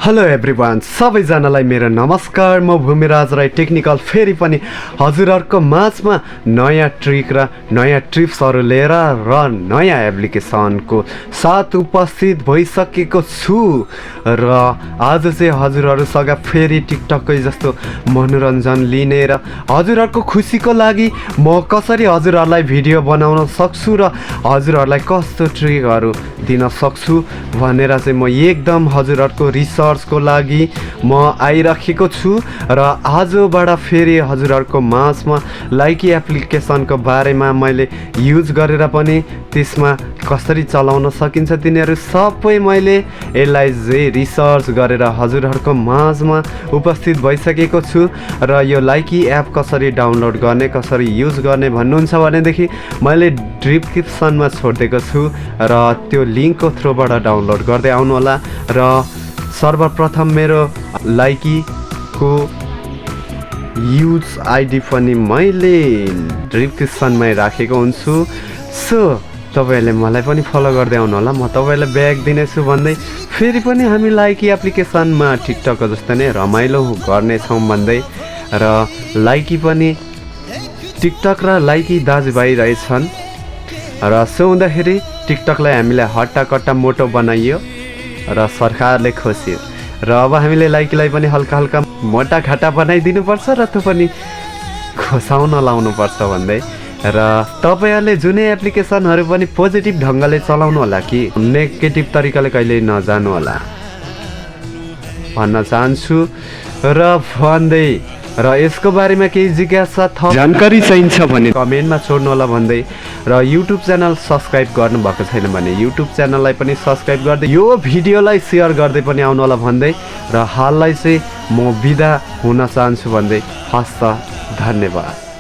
Hello everyone, सबैजनालाई मेरो नमस्कार। म भुमिराज टेक्निकल फेरि पनि हजुरहरूको माझमा नयाँ ट्रिक र नयाँ टिप्सहरू लिएर र नयाँ एप्लिकेसनको साथ उपस्थित भइसकेको छु। र आज चाहिँ हजुरहरूसँग फेरि टिकटककै जस्तो मनोरञ्जन लिने र हजुरहरूको खुसीको लागि म कसरी हजुरहरूलाई भिडियो बनाउन सक्छु र हजुरहरूलाई कस्तो ट्रिकहरू दिन सक्छु भनेर चाहिँ म एकदम हजुरहरूको रिसर्चको लागि म आइराखेको छु। र आजबाट फेरि हजुरहरूको माझमा लाइकी एप्लिकेसनको बारेमा मैले युज गरेर पनि त्यसमा कसरी चलाउन सकिन्छ तिनीहरू सबै मैले यसलाई चाहिँ रिसर्च गरेर हजुरहरूको माझमा उपस्थित भइसकेको छु। र यो लाइकी एप कसरी डाउनलोड गर्ने, कसरी युज गर्ने भन्नुहुन्छ भनेदेखि मैले डिस्क्रिप्सनमा छोडिदिएको छु र त्यो लिङ्कको थ्रुबाट डाउनलोड गर्दै आउनु होला। र सर्वप्रथम मेरो लाइकीको युज आइडी पनि मैले डिस्क्रिप्सनमै राखेको हुन्छु। सो तपाईँहरूले मलाई पनि फलो गर्दै आउनु होला। म तपाईँलाई ब्याक दिनेछु भन्दै फेरि पनि हामी लाइकी एप्लिकेसनमा टिकटकको जस्तो नै रमाइलो गर्नेछौँ भन्दै र लाइकी पनि टिकटक र लाइकी दाजुभाइ रहेछन्। र सो हुँदाखेरि टिकटकलाई हामीले हट्टाकट्टा मोटो बनाइयो र सरकारले खोस्यो। र अब हामीले लाइकीलाई पनि हल्का हल्का मोटा घाटा बनाइदिनुपर्छ र त्यो पनि खोसाउन लाउनुपर्छ भन्दै र तपाईँहरूले जुनै एप्लिकेसनहरू पनि पोजिटिभ ढङ्गले चलाउनु होला कि नेगेटिभ तरिकाले कहिले नजानु होला भन्न चाहन्छु। र भन्दै र यसको बारेमा केही जिज्ञासा थप जानकारी चाहिन्छ भने कमेन्टमा छोड्नु होला भन्दै र युट्युब च्यानल सब्सक्राइब गर्नुभएको छैन भने युट्युब च्यानललाई पनि सब्सक्राइब गर्दै यो भिडियोलाई सेयर गर्दै पनि आउनु होला भन्दै र हाललाई चाहिँ म बिदा हुन चाहन्छु भन्दै हस्त धन्यवाद।